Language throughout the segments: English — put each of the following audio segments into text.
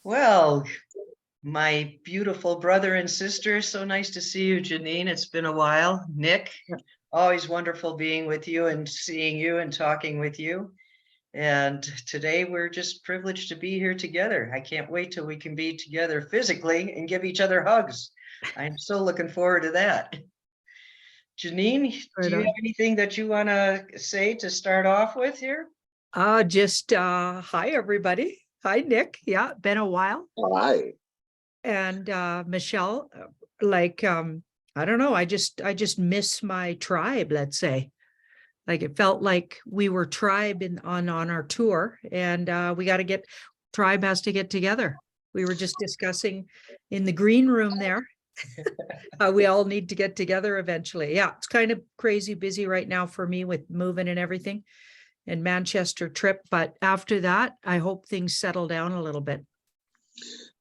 Well, my beautiful brother and sister, so nice to see you, Janine. It's been a while. Nick, always wonderful being with you and seeing you and talking with you. And today we're just privileged to be here together. I can't wait till we can be together physically and give each other hugs. I'm so looking forward to that. Janine, do Right you have on. anything that you want to say to start off with here? Just hi everybody. Hi Nick. Yeah, been a while. Hi. And Michelle, I don't know, I just miss my tribe, let's say. Like it felt like we were tribe on our tour, and we got to get tribe has to get together. We were just discussing in the green room there. We all need to get together eventually. Yeah, it's kind of crazy busy right now for me with moving and everything and Manchester trip. But after that, I hope things settle down a little bit.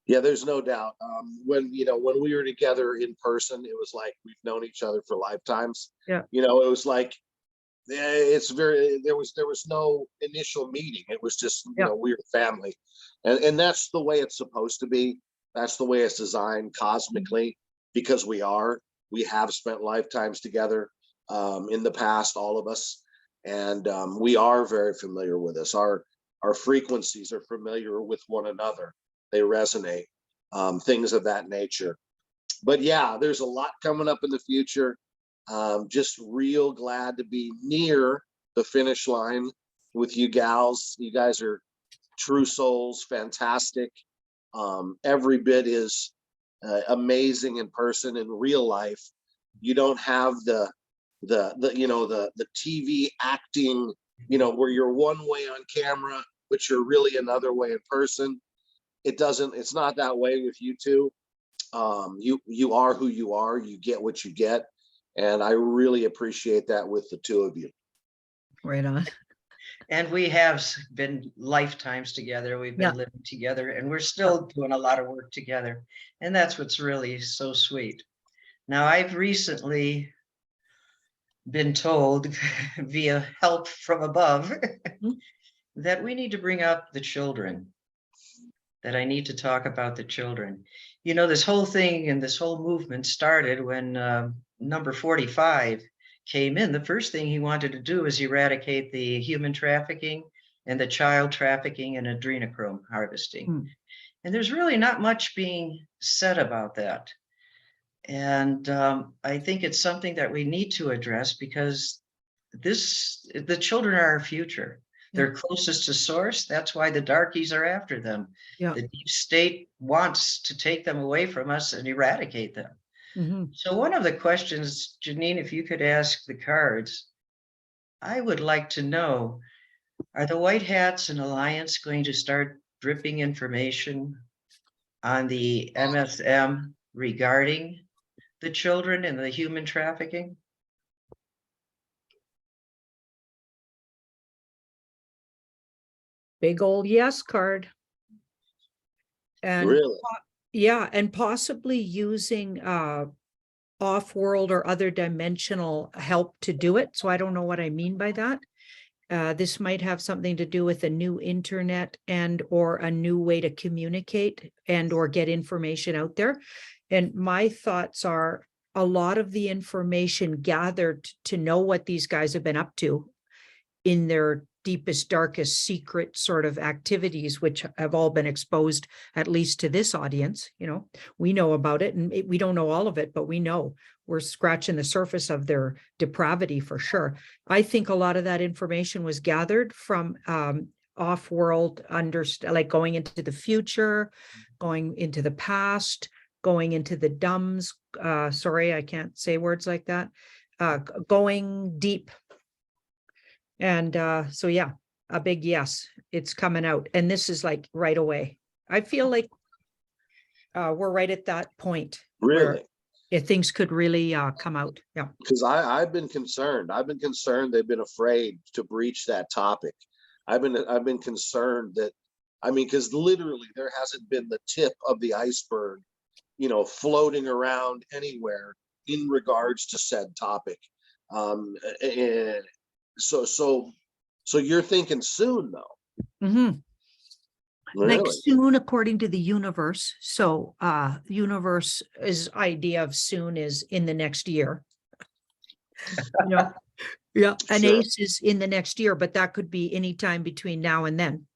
Yeah, there's no doubt. When we were together in person, it was like we've known each other for lifetimes. Yeah. It was like there was no initial meeting. It was just we were family, and that's the way it's supposed to be. That's the way it's designed cosmically, because we have spent lifetimes together in the past, all of us, and we are very familiar with this. Our frequencies are familiar with one another. They resonate, things of that nature. But yeah, there's a lot coming up in the future. Just real glad to be near the finish line with you gals. You guys are true souls, fantastic. Every bit is amazing in person. In real life, you don't have the TV acting, where you're one way on camera, but you're really another way in person. It's not that way with you two. You are who you are. You get what you get, and I really appreciate that with the two of you. Right on. And we have been lifetimes together. We've been living together, and we're still doing a lot of work together. And that's what's really so sweet. Now, I've recently been told via help from above that we need to bring up the children, that I need to talk about the children. This whole thing and this whole movement started when number 45 came in. The first thing he wanted to do is eradicate the human trafficking and the child trafficking and adrenochrome harvesting. And there's really not much being said about that. And I think it's something that we need to address, because the children are our future. They're closest to source. That's why the darkies are after them. The deep state wants to take them away from us and eradicate them. So one of the questions, Janine, if you could ask the cards, I would like to know, are the White Hats and Alliance going to start dripping information on the MSM regarding the children and the human trafficking? Big old yes card. And really? Yeah, and possibly using off-world or other dimensional help to do it. So I don't know what I mean by that. This might have something to do with a new internet and or a new way to communicate and or get information out there. And my thoughts are, a lot of the information gathered to know what these guys have been up to in their deepest, darkest secret sort of activities, which have all been exposed, at least to this audience. We know about it, and we don't know all of it, but we know we're scratching the surface of their depravity for sure. I think a lot of that information was gathered from off-world, like going into the future, going into the past, going into the dumbs. Sorry, I can't say words like that. Going deep. And so, yeah, a big yes, it's coming out. And this is like right away. I feel like we're right at that point. Really? If things could really come out. Yeah. Because I've been concerned. I've been concerned they've been afraid to breach that topic. I've been concerned that, because literally there hasn't been the tip of the iceberg, floating around anywhere in regards to said topic. So you're thinking soon, though. Like Really? soon, according to the universe. So universe's idea of soon is in the next year. You know, yeah, an Sure, ace is in the next year, but that could be any time between now and then.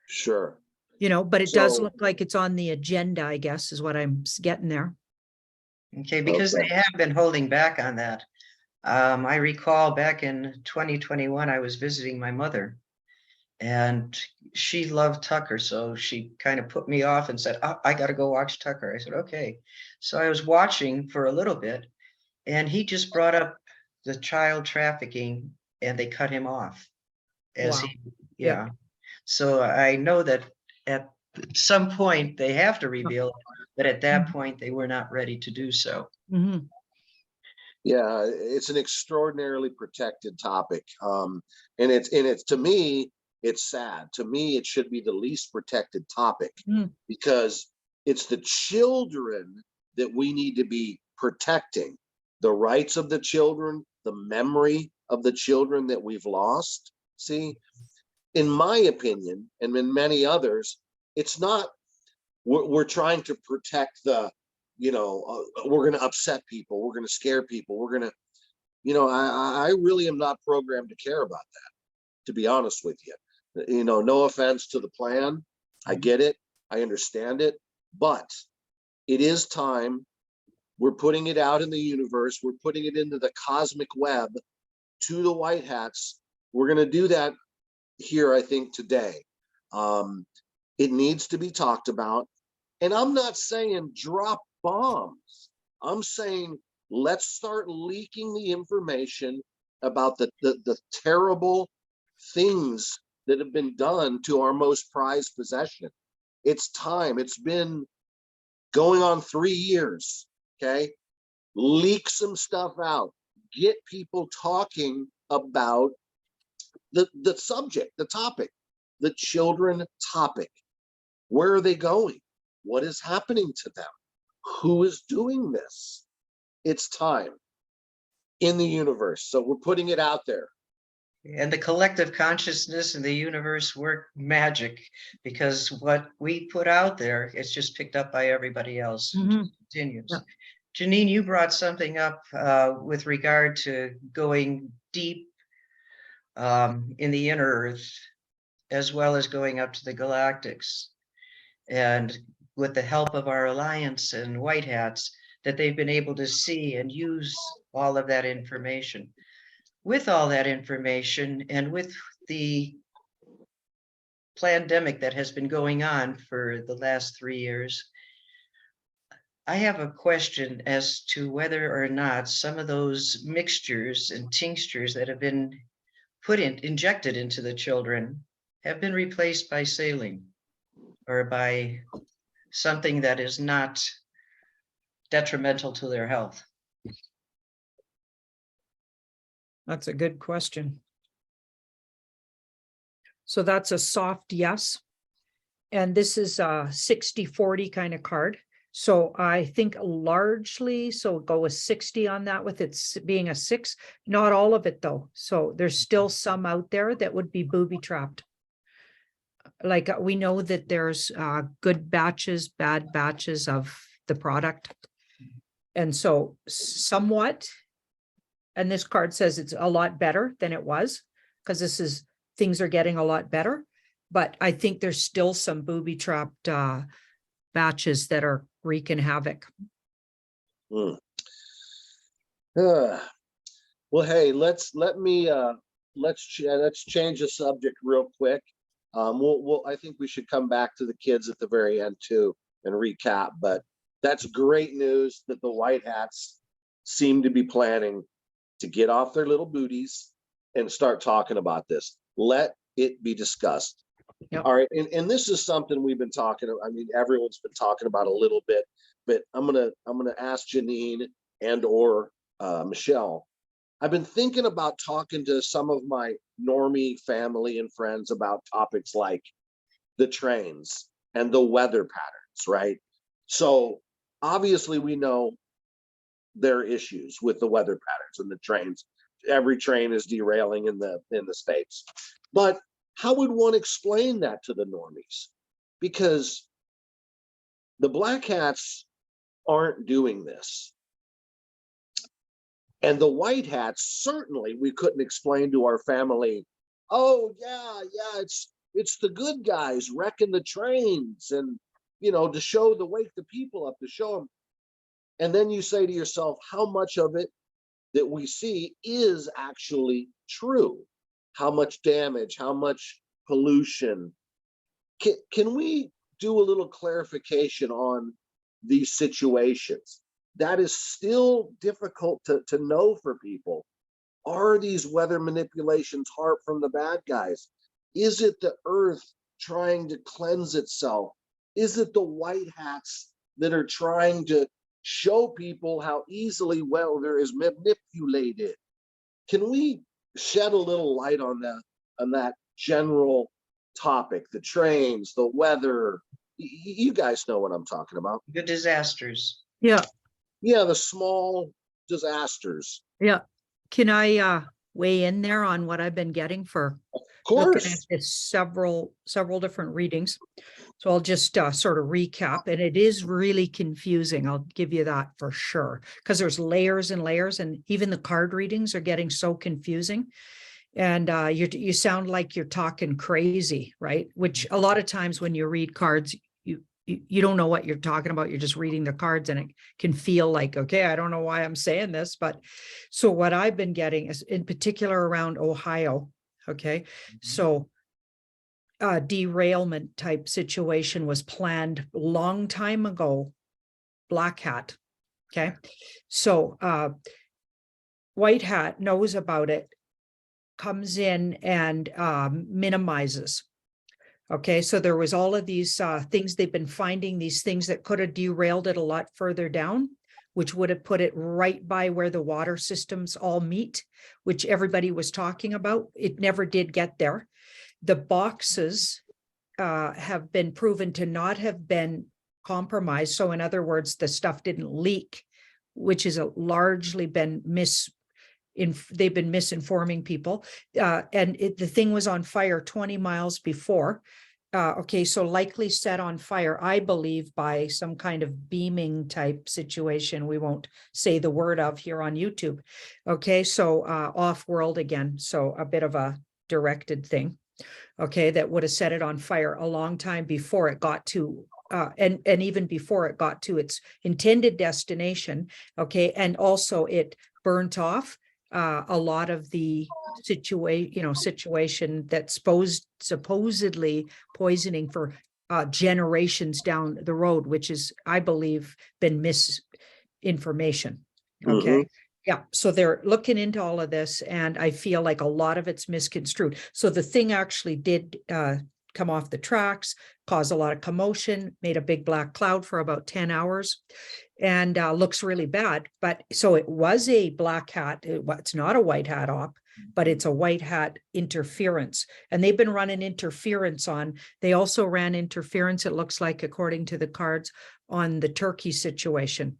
sure. You know, but it does So, look like it's on the agenda, I guess, is what I'm getting there. Okay, because okay, they have been holding back on that. I recall back in 2021, I was visiting my mother and she loved Tucker. So she kind of put me off and said, "Oh, I got to go watch Tucker." I said, okay. So I was watching for a little bit and he just brought up the child trafficking and they cut him off as Wow. he, Yeah. yeah. So I know that at some point they have to reveal it, but at that point they were not ready to do so. Mhm. yeah, it's an extraordinarily protected topic. And it's to me, it's sad. To me, it should be the least protected topic Mm. because it's the children that we need to be protecting. The rights of the children, the memory of the children that we've lost. See, in my opinion, and in many others, it's not, we're trying to protect we're going to upset people, we're going to scare people, we're going to, I really am not programmed to care about that, to be honest with you. No offense to the plan. I get it. I understand it. But it is time. We're putting it out in the universe. We're putting it into the cosmic web to the white hats. We're going to do that here, I think, today. It needs to be talked about. And I'm not saying drop bombs. I'm saying let's start leaking the information about the terrible things that have been done to our most prized possession. It's time. It's been going on 3 years. Okay. Leak some stuff out. Get people talking about the subject, the topic, the children topic. Where are they going? What is happening to them? Who is doing this? It's time in the universe. So we're putting it out there. And the collective consciousness in the universe work magic because what we put out there, it's just picked up by everybody else and Mhm. just continues. Yeah. Janine, you brought something up with regard to going deep in the inner earth, as well as going up to the galactics. And with the help of our alliance and white hats, that they've been able to see and use all of that information. With all that information and with the pandemic that has been going on for the last 3 years, I have a question as to whether or not some of those mixtures and tinctures that have been injected into the children have been replaced by saline or by something that is not detrimental to their health. That's a good question. So that's a soft yes. And this is a 60-40 kind of card. So I think largely, so go with 60 on that with it being a 6, not all of it though. So there's still some out there that would be booby trapped. Like we know that there's good batches, bad batches of the product. And so somewhat, and this card says it's a lot better than it was because things are getting a lot better. But I think there's still some booby trapped batches that are wreaking havoc. Well, hey, let's change the subject real quick. I think we should come back to the kids at the very end too and recap. But that's great news that the white hats seem to be planning to get off their little booties and start talking about this. Let it be discussed. Yep. All right, and this is something we've been talking. I mean, everyone's been talking about a little bit, but I'm gonna ask Janine and or Michelle. I've been thinking about talking to some of my normie family and friends about topics like the trains and the weather patterns, right? So obviously we know there are issues with the weather patterns and the trains. Every train is derailing in the States. But how would one explain that to the normies? because the black hats aren't doing this. And the white hats, certainly we couldn't explain to our family, oh yeah, it's the good guys wrecking the trains and, you know, to wake the people up, to show them. And then you say to yourself, how much of it that we see is actually true? How much damage, how much pollution? Can we do a little clarification on these situations? That is still difficult to know for people. Are these weather manipulations hard from the bad guys? Is it the earth trying to cleanse itself? Is it the white hats that are trying to show people how easily weather is manipulated? Can we shed a little light on that general topic, the trains, the weather? You guys know what I'm talking about. The disasters. Yeah. Yeah, the small disasters. Yeah. Can I weigh in there on what I've been getting for Of looking at course. this several different readings? So I'll just sort of recap, and it is really confusing. I'll give you that for sure, because there's layers and layers, and even the card readings are getting so confusing. And you sound like you're talking crazy, right? Which a lot of times when you read cards, you don't know what you're talking about. You're just reading the cards, and it can feel like, okay, I don't know why I'm saying this. But so what I've been getting is in particular around Ohio. Okay. So derailment type situation was planned long time ago. Black hat. Okay. So white hat knows about it, comes in and minimizes. Okay, so there was all of these things they've been finding, these things that could have derailed it a lot further down, which would have put it right by where the water systems all meet, which everybody was talking about. It never did get there. The boxes have been proven to not have been compromised. So in other words, the stuff didn't leak, which is largely been they've been misinforming people. And the thing was on fire 20 miles before. Okay, so likely set on fire, I believe, by some kind of beaming type situation. We won't say the word of here on YouTube. Okay, so off-world again. So a bit of a directed thing. Okay, that would have set it on fire a long time before it got to and even before it got to its intended destination. Okay, and also it burnt off a lot of the situation that's supposedly poisoning for generations down the road, which is, I believe, been misinformation. Okay. Yeah. So they're looking into all of this, and I feel like a lot of it's misconstrued. So the thing actually did come off the tracks, caused a lot of commotion, made a big black cloud for about 10 hours. And looks really bad. But so it was a black hat. It's not a white hat op, but it's a white hat interference. And they've been running interference on. They also ran interference, it looks like, according to the cards, on the Turkey situation.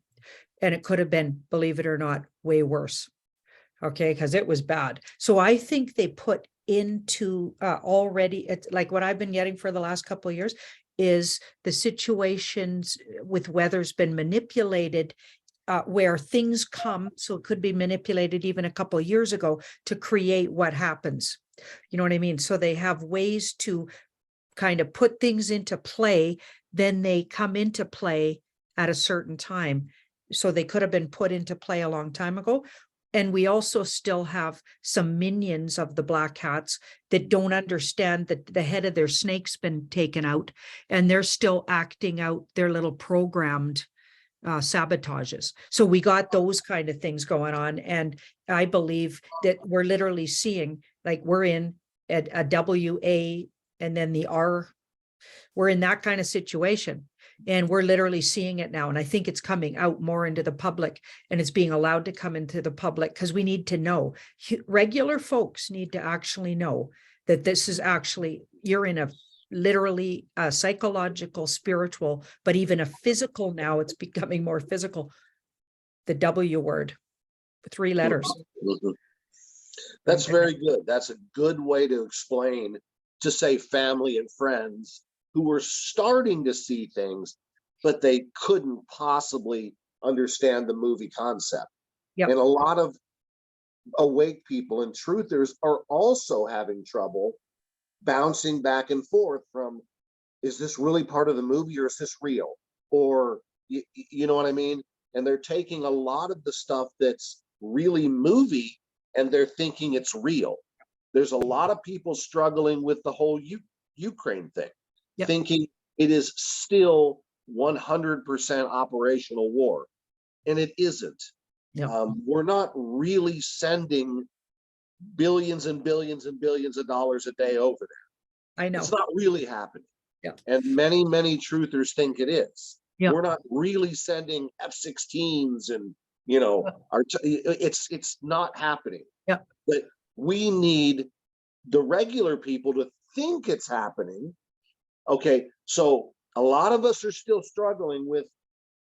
And it could have been, believe it or not, way worse. Okay, because it was bad. So I think they put into already, it's like what I've been getting for the last couple of years, is the situations with weather's been manipulated where things come. So it could be manipulated even a couple of years ago to create what happens. You know what I mean? So they have ways to kind of put things into play, then they come into play at a certain time. So they could have been put into play a long time ago. And we also still have some minions of the black hats that don't understand that the head of their snake's been taken out, and they're still acting out their little programmed sabotages. So we got those kind of things going on. And I believe that we're literally seeing, like, we're in a WA and then the R, we're in that kind of situation. And we're literally seeing it now. And I think it's coming out more into the public, and it's being allowed to come into the public because we need to know. Regular folks need to actually know that this is actually, you're in a literally a psychological, spiritual, but even a physical now. It's becoming more physical. The W word, 3 letters. That's very good. That's a good way to explain, to say family and friends who were starting to see things, but they couldn't possibly understand the movie concept. Yep. And a lot of awake people and truthers are also having trouble bouncing back and forth from, is this really part of the movie or is this real? Or, you know what I mean? And they're taking a lot of the stuff that's really movie and they're thinking it's real. There's a lot of people struggling with the whole Ukraine thing, Yep. thinking it is still 100% operational war. And it isn't. Yep. We're not really sending billions and billions and billions of dollars a day over there. I know. It's not really happening. Yeah. And many, many truthers think it is. Yeah. We're not really sending F-16s and, you know, it's not happening. Yeah. But we need the regular people to think it's happening. Okay, so a lot of us are still struggling with,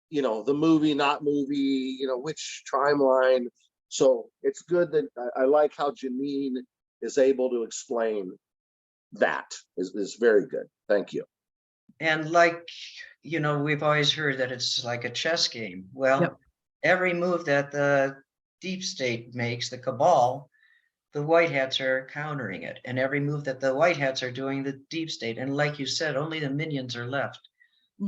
you know, the movie, not movie, you know, which timeline. So it's good that I like how Janine is able to explain that. Is very good. Thank you. And like, you know, we've always heard that it's like a chess game. Well, Yep. every move that the deep state makes, the cabal, the white hats are countering it. And every move that the white hats are doing, the deep state. And like you said, only the minions are left.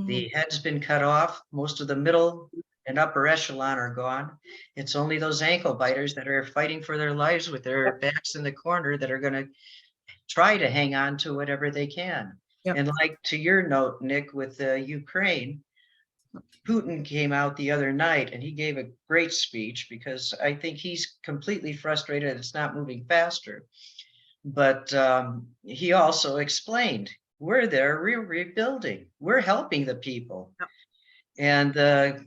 The head's been cut off. Most of the middle and upper echelon are gone. It's only those ankle biters that are fighting for their lives with their backs in the corner that are going to try to hang on to whatever they can. Yep. And like to your note, Nick, with Ukraine, Putin came out the other night and he gave a great speech because I think he's completely frustrated it's not moving faster. But he also explained, we're there, we're rebuilding, we're helping the people. Yep. And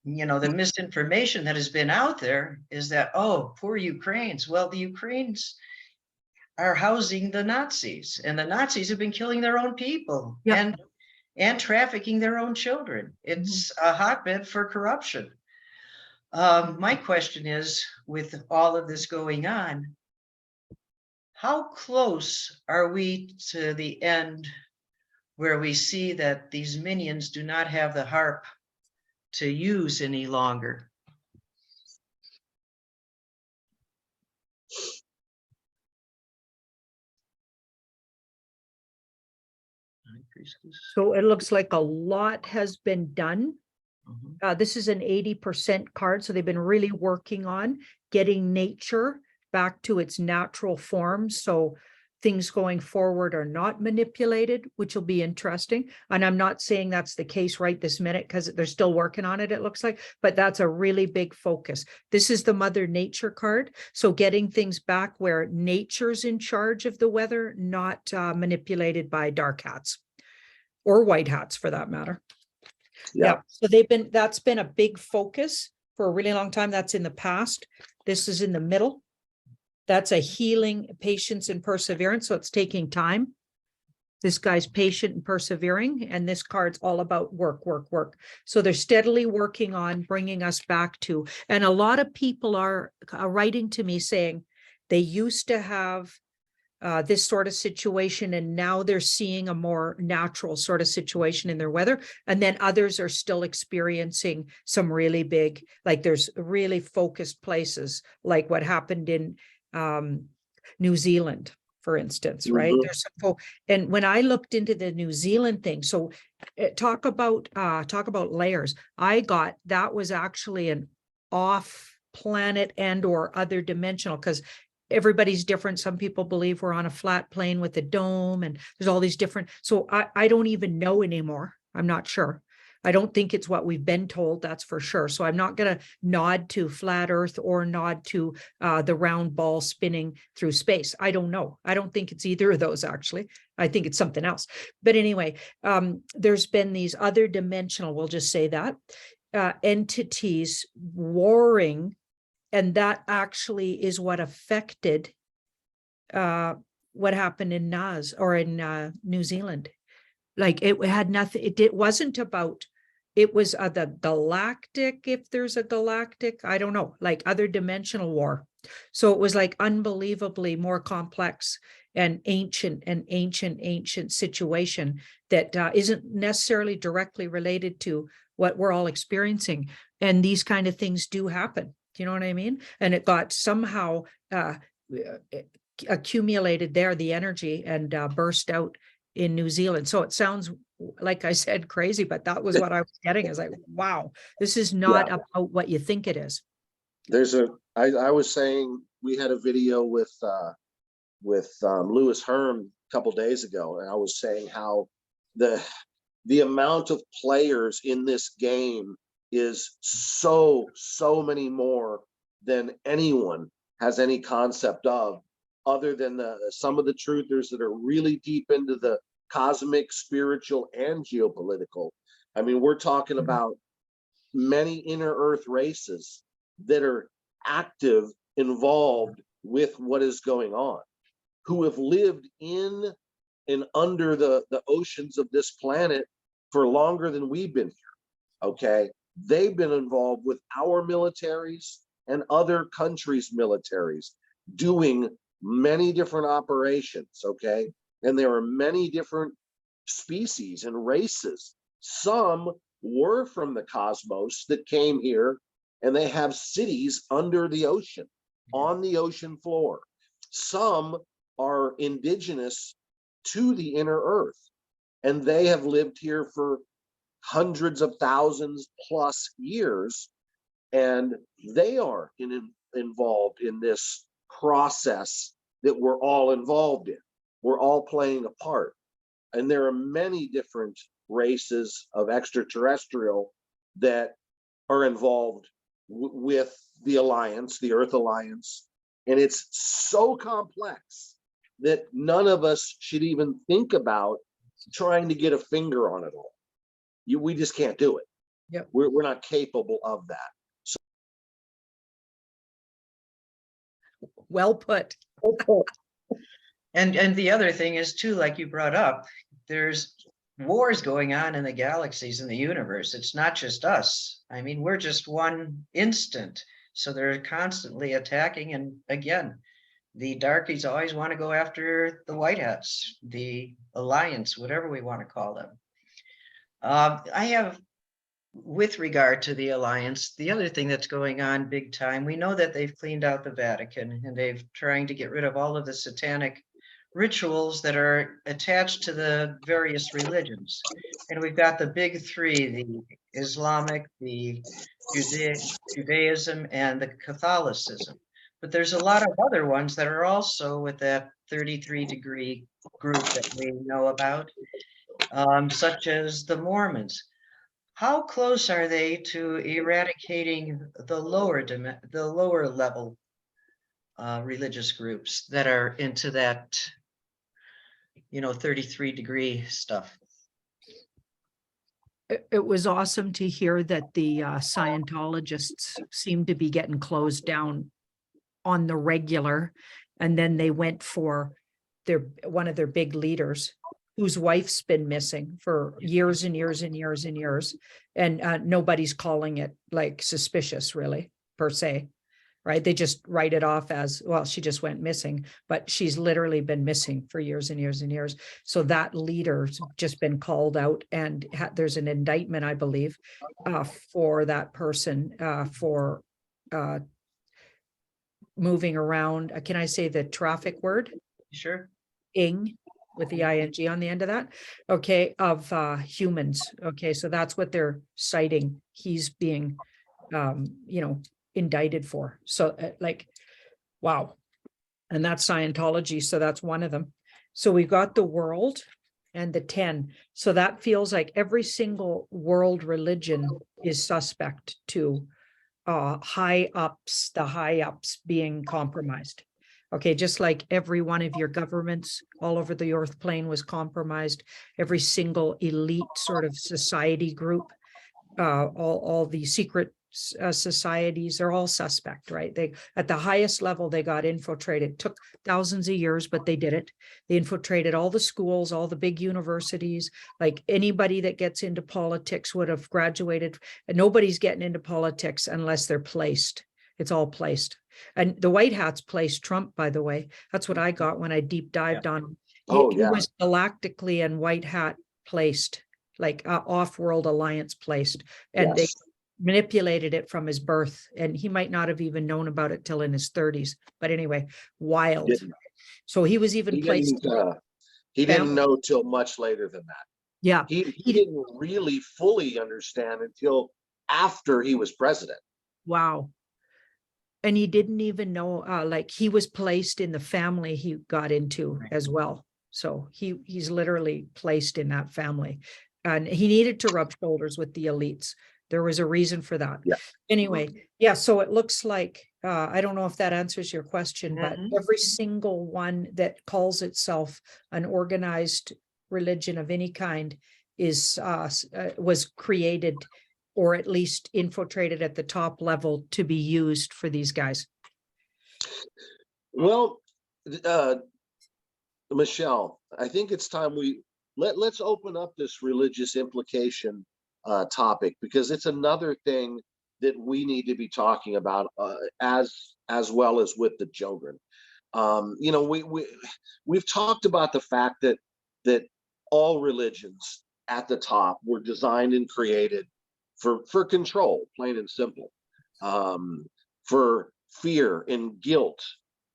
you know, the misinformation that has been out there is that, oh, poor Ukrainians. Well, the Ukrainians are housing the Nazis, and the Nazis have been killing their own people. Yep. And trafficking their own children. It's a hotbed for corruption. My question is, with all of this going on, how close are we to the end where we see that these minions do not have the harp to use any longer? So it looks like a lot has been done. This is an 80% card. So they've been really working on getting nature back to its natural form. So things going forward are not manipulated, which will be interesting. And I'm not saying that's the case right this minute because they're still working on it, it looks like, but that's a really big focus. This is the Mother Nature card. So getting things back where nature's in charge of the weather, not manipulated by dark hats or white hats for that matter. Yeah. So that's been a big focus for a really long time. That's in the past. This is in the middle. That's a healing, patience, and perseverance. So it's taking time. This guy's patient and persevering, and this card's all about work, work, work. So they're steadily working on bringing us back to, and a lot of people are writing to me saying they used to have this sort of situation, and now they're seeing a more natural sort of situation in their weather. And then others are still experiencing some really big, like there's really focused places, like what happened in New Zealand, for instance, right? There's some and when I looked into the New Zealand thing, so talk about layers. I got that was actually an off planet and or other dimensional, because everybody's different. Some people believe we're on a flat plane with a dome, and there's all these different. So I don't even know anymore. I'm not sure. I don't think it's what we've been told, that's for sure. So I'm not going to nod to flat Earth or nod to the round ball spinning through space. I don't know. I don't think it's either of those, actually. I think it's something else. But anyway, there's been these other dimensional, we'll just say that, entities warring, and that actually is what affected what happened in Nas or in New Zealand. Like it had nothing, it wasn't about, it was the galactic, if there's a galactic, I don't know, like other dimensional war. So it was like unbelievably more complex. and ancient situation that isn't necessarily directly related to what we're all experiencing. And these kind of things do happen. Do you know what I mean? And it got somehow accumulated there, the energy, and burst out in New Zealand. So it sounds, like I said, crazy, but that was what I was getting. Is like, wow, this is not about what you think it is. I was saying, we had a video with Lewis Herm a couple days ago, and I was saying how the amount of players in this game is so many more than anyone has any concept of, other than some of the truthers that are really deep into the cosmic, spiritual, and geopolitical. I mean, we're talking about many inner earth races that are active, involved with what is going on, who have lived in and under the oceans of this planet for longer than we've been here. Okay, they've been involved with our militaries and other countries' militaries, doing many different operations. Okay, and there are many different species and races. Some were from the cosmos that came here, and they have cities under the ocean, on the ocean floor. Some are indigenous to the inner earth, and they have lived here for hundreds of thousands plus years, and they are involved in this process that we're all involved in. We're all playing a part, and there are many different races of extraterrestrial that are involved with the Alliance, the Earth Alliance, and it's so complex that none of us should even think about trying to get a finger on it all. We just can't do it. Yep. We're not capable of that. So, well put. And the other thing is too, like you brought up, there's wars going on in the galaxies in the universe. It's not just us. I mean, we're just one instant. So they're constantly attacking. And again, the darkies always want to go after the white hats, the Alliance, whatever we want to call them. I have, with regard to the Alliance, the other thing that's going on big time, we know that they've cleaned out the Vatican, and they've trying to get rid of all of the satanic rituals that are attached to the various religions. And we've got the big three: the Islamic, the Judaism, and the Catholicism. But there's a lot of other ones that are also with that 33-degree group that we know about, such as the Mormons. How close are they to eradicating the lower level religious groups that are into that, 33-degree stuff? It was awesome to hear that the Scientologists seem to be getting closed down on the regular, and then they went for one of their big leaders, whose wife's been missing for years and years and years and years, and nobody's calling it like suspicious, really, per se, right? They just write it off as, well, she just went missing, but she's literally been missing for years and years and years. So that leader's just been called out, and there's an indictment, I believe, for that person for moving around. Can I say the traffic word? Sure. Ing, with the ing on the end of that. Okay, of humans. Okay, so that's what they're citing. He's being, indicted for. So wow. And that's Scientology. So that's one of them. So we've got the world and the 10. So that feels like every single world religion is suspect to the high ups being compromised. Okay, just like every one of your governments all over the earth plane was compromised, every single elite sort of society group, all the secret societies are all suspect, right? They, at the highest level, they got infiltrated. It took thousands of years, but they did it. They infiltrated all the schools, all the big universities. Like anybody that gets into politics would have graduated. And nobody's getting into politics unless they're placed. It's all placed. And the white hats placed Trump, by the way. That's what I got when I deep dived on him. Oh, He yeah. was galactically and white hat placed, like off-world alliance placed. And they Yes. manipulated it from his birth. And he might not have even known about it till in his 30s. But anyway, wild. Didn't- So he was even He placed. didn't know till much later than that. Yeah. He didn't really fully understand until after he was president. Wow. And he didn't even know, like he was placed in the family he got into as well. So he's literally placed in that family. And he needed to rub shoulders with the elites. There was a reason for that. Yeah. Anyway, yeah, so it looks like, I don't know if that answers your question, but Mhm. every single one that calls itself an organized religion of any kind is was created or at least infiltrated at the top level to be used for these guys. Well, Michelle, I think it's time let's open up this religious implication topic, because it's another thing that we need to be talking about as well as with the children. You know, we've talked about the fact that all religions at the top were designed and created for control, plain and simple, for fear and guilt,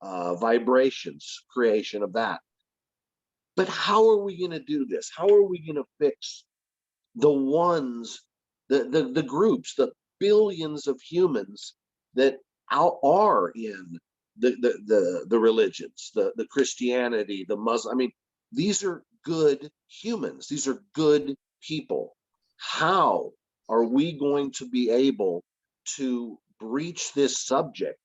vibrations, creation of that. But how are we going to do this? How are we going to fix the ones, the groups, the billions of humans that are in the religions, the Christianity, the Muslim? I mean, these are good humans. These are good people. How are we going to be able to breach this subject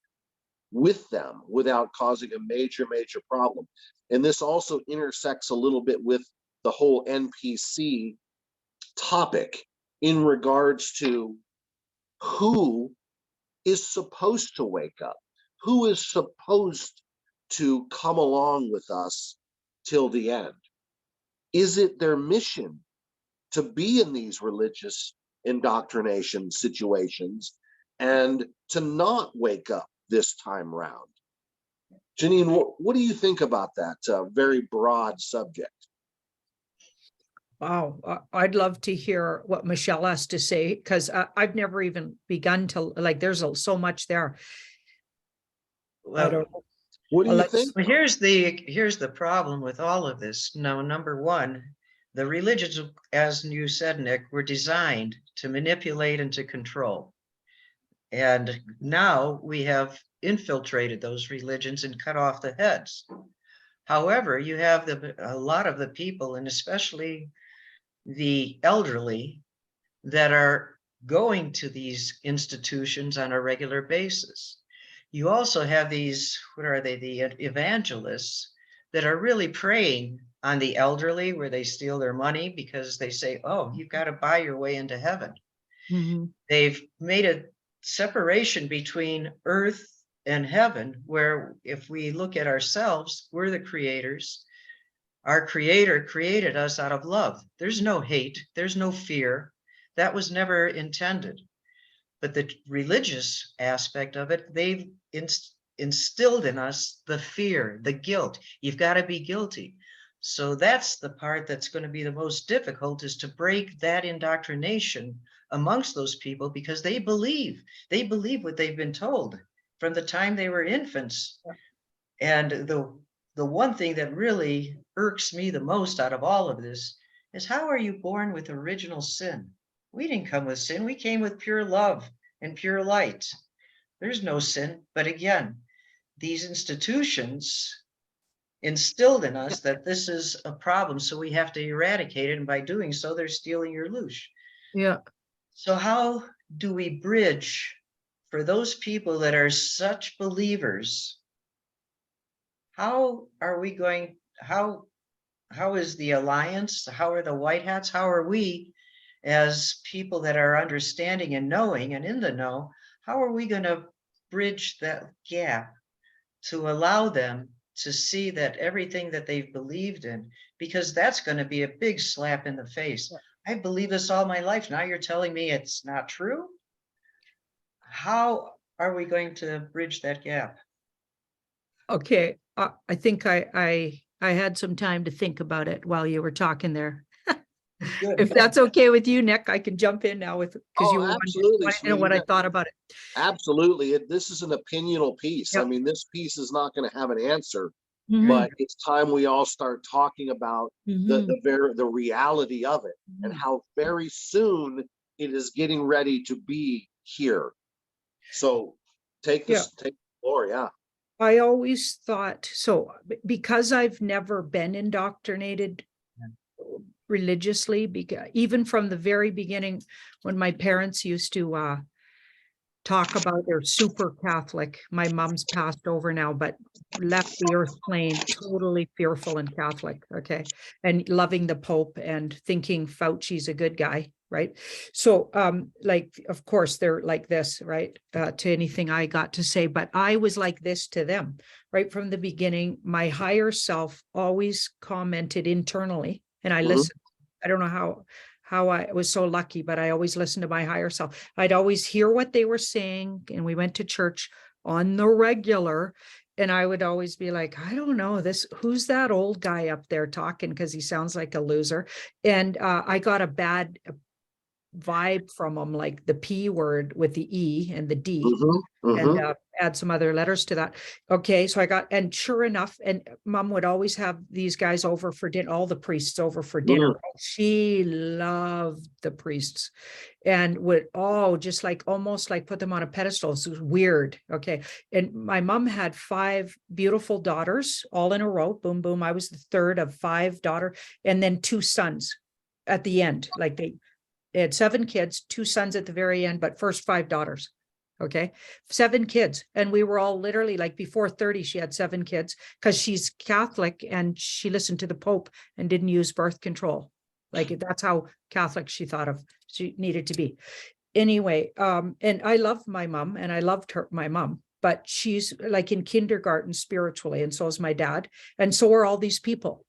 with them without causing a major problem? And this also intersects a little bit with the whole NPC topic in regards to who is supposed to wake up, who is supposed to come along with us till the end. Is it their mission to be in these religious indoctrination situations and to not wake up this time round? Janine, what do you think about that very broad subject? Wow, I'd love to hear what Michelle has to say, because I've never even begun to, like, there's so much there. I Well, don't know. What do you Let's- think? well, here's the problem with all of this. Now, number one, the religions, as you said, Nick, were designed to manipulate and to control. And now we have infiltrated those religions and cut off the heads. However, you have a lot of the people, and especially the elderly, that are going to these institutions on a regular basis. You also have these, what are they, the evangelists that are really preying on the elderly, where they steal their money because they say, oh, you've got to buy your way into heaven. Mhm. They've made a separation between earth and heaven, where if we look at ourselves, we're the creators. Our creator created us out of love. There's no hate, there's no fear. That was never intended. But the religious aspect of it, they've instilled in us the fear, the guilt. You've got to be guilty. So that's the part that's going to be the most difficult, is to break that indoctrination amongst those people, because they believe what they've been told from the time they were infants. And the one thing that really irks me the most out of all of this is, how are you born with original sin? We didn't come with sin. We came with pure love and pure light. There's no sin. But again, these institutions instilled in us that this is a problem, so we have to eradicate it. And by doing so, they're stealing your loosh. Yeah. So how do we bridge for those people that are such believers? How are we going, how is the alliance? How are the white hats? How are we, as people that are understanding and knowing and in the know, how are we going to bridge that gap to allow them to see that everything that they've believed in, because that's going to be a big slap in the face. I believe this all my life. Now you're telling me it's not true? How are we going to bridge that gap? Okay, I think I had some time to think about it while you were talking there. Good. If that's okay with you, Nick, I can jump in now with, because you Oh, wanted absolutely, to know what I sweetie. thought about it. Absolutely. This is an opinional piece. I Yep. mean, this piece is not going to have an answer, Mhm, but it's time we all start talking about mhm, the reality of it and mhm. how very soon it is getting ready to be here. So take Yeah, the floor. Yeah. I always thought, so because I've never been indoctrinated religiously, because even from the very beginning, when my parents used to talk about they're super Catholic. My mom's passed over now, but left the earth plane totally fearful and Catholic. Okay. And loving the Pope and thinking Fauci's a good guy. Right. So, like, of course, they're like this, right? To anything I got to say, but I was like this to them right from the beginning. My higher self always commented internally, and I Mhm. listened. I don't know how I was so lucky, but I always listened to my higher self. I'd always hear what they were saying, and we went to church on the regular. And I would always be like, I don't know who's that old guy up there talking? Because he sounds like a loser. And I got a bad vibe from him, like the P word with the E and the D. Mhm. And Mhm. add some other letters to that. Okay, so I got, and sure enough, and mom would always have these guys over for dinner, all the priests over for dinner. Mhm. She loved the priests and would just like almost like put them on a pedestal. So it was weird. Okay. And my mom had 5 beautiful daughters all in a row. Boom, boom. I was the third of 5 daughters, and then 2 sons at the end. Like they had 7 kids, 2 sons at the very end, but first 5 daughters. Okay. 7 kids. And we were all literally like before 30, she had 7 kids because she's Catholic and she listened to the Pope and didn't use birth control. Like that's how Catholic she thought of she needed to be. Anyway, and I love my mom and I loved my mom, but she's like in kindergarten spiritually, and so is my dad, and so are all these people.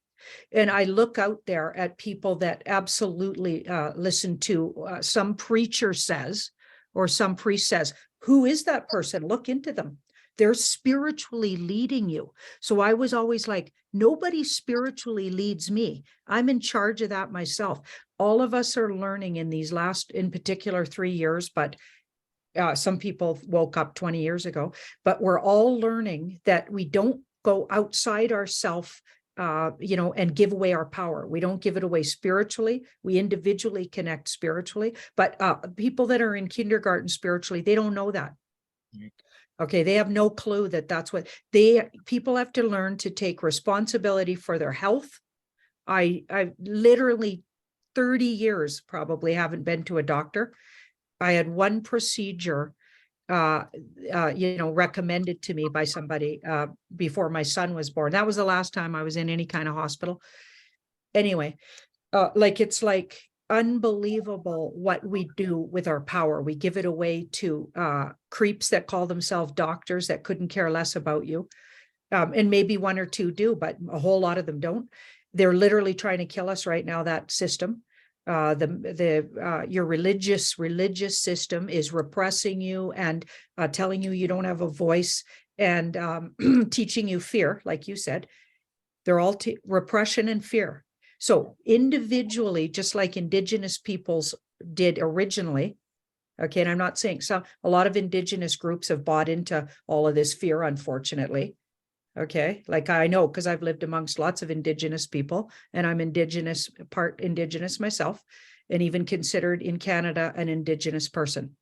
And I look out there at people that absolutely listen to some preacher says, or some priest says, who is that person? Look into them. They're spiritually leading you. So I was always like, nobody spiritually leads me. I'm in charge of that myself. All of us are learning in these last, in particular, 3 years, but some people woke up 20 years ago, but we're all learning that we don't go outside ourselves, and give away our power. We don't give it away spiritually. We individually connect spiritually, but people that are in kindergarten spiritually, they don't know that. Okay, they have no clue that that's what people have to learn to take responsibility for their health. I literally 30 years probably haven't been to a doctor. I had one procedure, recommended to me by somebody before my son was born. That was the last time I was in any kind of hospital. Anyway, it's like unbelievable what we do with our power. We give it away to creeps that call themselves doctors that couldn't care less about you. And maybe 1 or 2 do, but a whole lot of them don't. They're literally trying to kill us right now, that system. Your religious system is repressing you and telling you don't have a voice, and teaching you fear, like you said. They're all repression and fear. So individually, just like Indigenous peoples did originally. Okay, and I'm not saying a lot of Indigenous groups have bought into all of this fear, unfortunately. Okay, like I know because I've lived amongst lots of Indigenous people, and I'm part Indigenous myself, and even considered in Canada an Indigenous person.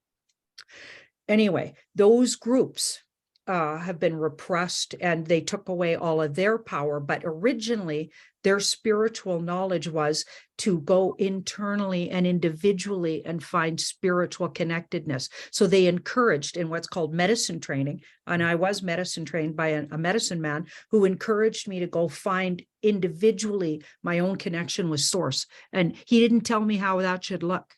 Anyway, those groups have been repressed and they took away all of their power. But originally, their spiritual knowledge was to go internally and individually and find spiritual connectedness. So they encouraged in what's called medicine training. And I was medicine trained by a medicine man who encouraged me to go find individually my own connection with source. And he didn't tell me how that should look.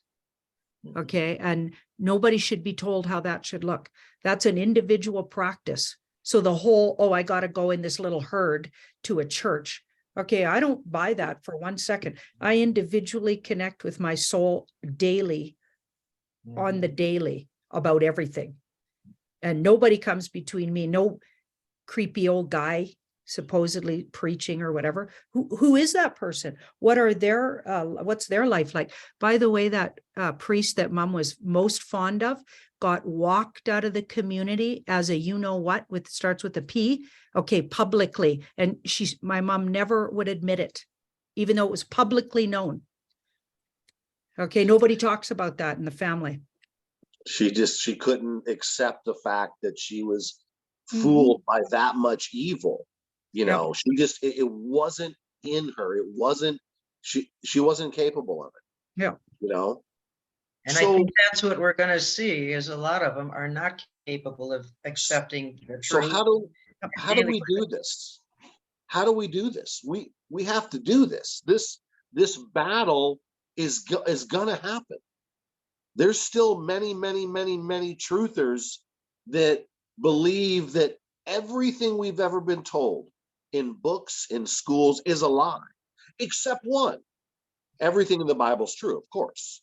Okay. And nobody should be told how that should look. That's an individual practice. So the whole, I got to go in this little herd to a church. Okay. I don't buy that for 1 second. I individually connect with my soul daily, on the daily, about everything. and nobody comes between me. No creepy old guy supposedly preaching or whatever. Who is that person? What are their what's their life like? By the way, that priest that mom was most fond of got walked out of the community as a what with starts with a P. Okay, publicly. And my mom never would admit it, even though it was publicly known. Okay, nobody talks about that in the family. She couldn't accept the fact that she was fooled by that much evil. You know, she just, it wasn't in her. It wasn't, she wasn't capable of it. Yeah. You know? And I think that's what we're going to see is a lot of them are not capable of accepting the so truth. how do we do this? How do we do this? We have to do this. This battle is gonna happen. There's still many truthers that believe that everything we've ever been told in books, in schools, is a lie, except one. Everything in the Bible's true, of course.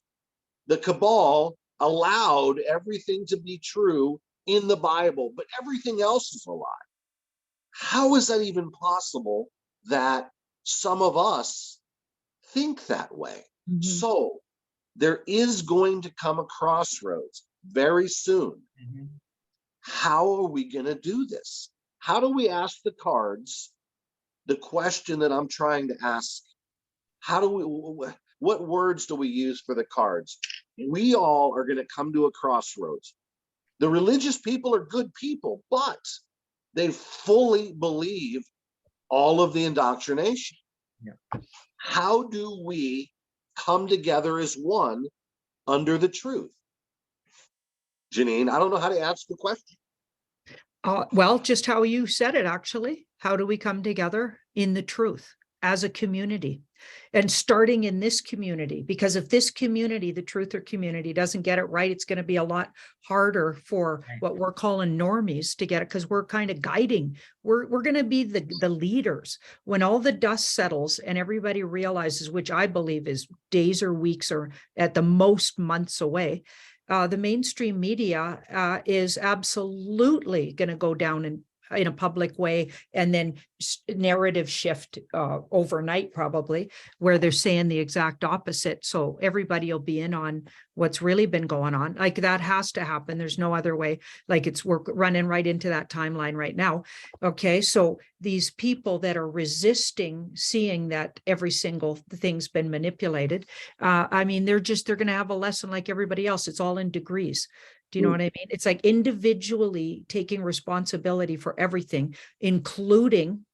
The cabal allowed everything to be true in the Bible, but everything else is a lie. How is that even possible that some of us think that way? So there is going to come a crossroads very soon. How are we going to do this? How do we ask the cards the question that I'm trying to ask? How do we, what words do we use for the cards? We all are going to come to a crossroads. The religious people are good people, but they fully believe all of the indoctrination. How do we come together as one under the truth? Janine, I don't know how to answer the question. Well, just how you said it, actually. How do we come together in the truth as a community? And starting in this community, because if this community, the truther community, doesn't get it right, it's going to be a lot harder for what we're calling normies to get it, because we're kind of guiding. We're going to be the leaders. When all the dust settles and everybody realizes, which I believe is days or weeks or at the most months away, the mainstream media is absolutely going to go down in a public way, and then narrative shift overnight, probably, where they're saying the exact opposite. So everybody will be in on what's really been going on. Like, that has to happen. There's no other way. Like, we're running right into that timeline right now. Okay, so these people that are resisting seeing that every single thing's been manipulated, I mean, they're going to have a lesson like everybody else. It's all in degrees. Do you know what I mean? It's like individually taking responsibility for everything, including,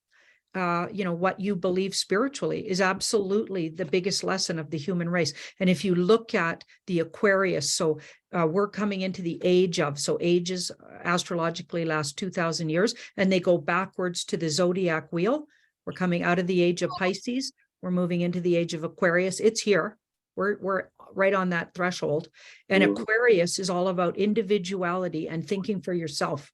what you believe spiritually, is absolutely the biggest lesson of the human race. And if you look at the Aquarius, so we're coming into the age of, so ages astrologically last 2,000 years, and they go backwards to the zodiac wheel. We're coming out of the age of Pisces. We're moving into the age of Aquarius. It's here. We're right on that threshold. And Aquarius is all about individuality and thinking for yourself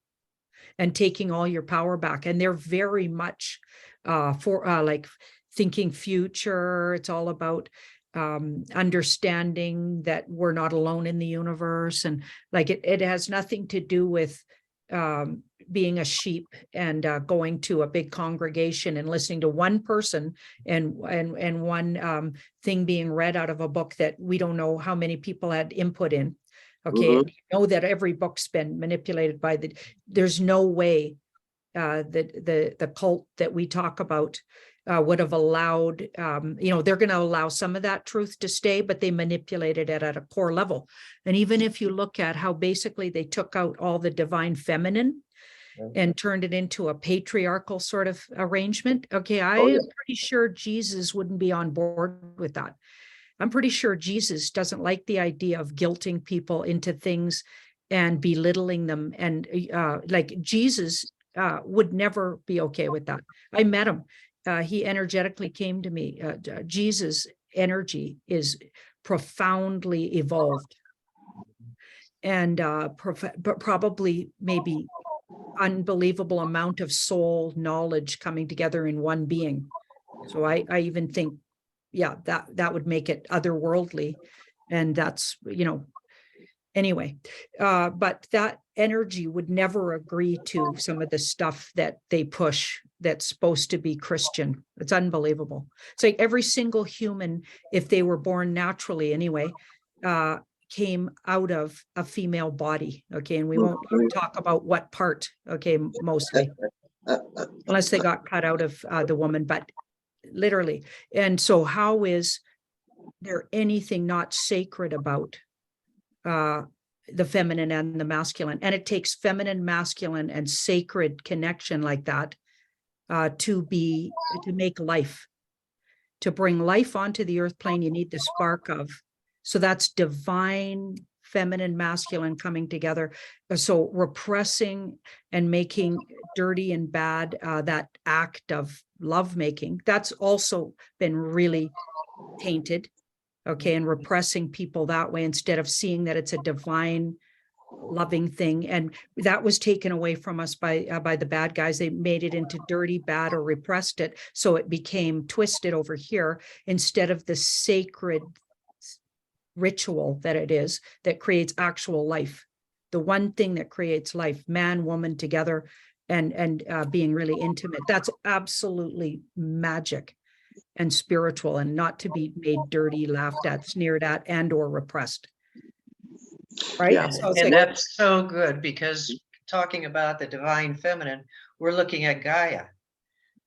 and taking all your power back. And they're very much for like thinking future. It's all about understanding that we're not alone in the universe. And like, it has nothing to do with being a sheep and going to a big congregation and listening to one person and one thing being read out of a book that we don't know how many people had input in. Okay, and you know that every book's been manipulated by there's no way that the cult that we talk about would have allowed, they're going to allow some of that truth to stay, but they manipulated it at a core level. And even if you look at how basically they took out all the divine feminine and turned it into a patriarchal sort of arrangement. Okay, I'm pretty sure Jesus wouldn't be on board with that. I'm pretty sure Jesus doesn't like the idea of guilting people into things and belittling them. And like Jesus would never be okay with that. I met him. He energetically came to me. Jesus' energy is profoundly evolved and probably maybe unbelievable amount of soul knowledge coming together in one being. So I even think, that would make it otherworldly. And that's, Anyway, but that energy would never agree to some of the stuff that they push that's supposed to be Christian. It's unbelievable. It's like every single human, if they were born naturally anyway, came out of a female body. Okay. And we won't talk about what part, okay, mostly, unless they got cut out of the woman, but literally. And so how is there anything not sacred about the feminine and the masculine? And it takes feminine, masculine, and sacred connection like that to make life, to bring life onto the earth plane. You need the spark of, so that's divine, feminine, masculine coming together. So repressing and making dirty and bad, that act of lovemaking, that's also been really tainted. Okay, and repressing people that way instead of seeing that it's a divine, loving thing. And that was taken away from us by the bad guys. They made it into dirty, bad, or repressed it. So it became twisted over here instead of the sacred ritual that it is, that creates actual life. The one thing that creates life, man, woman together, and being really intimate. That's absolutely magic and spiritual, and not to be made dirty, laughed at, sneered at, and or repressed. Right. Yeah. So it's And like, that's so good, because talking about the divine feminine, we're looking at Gaia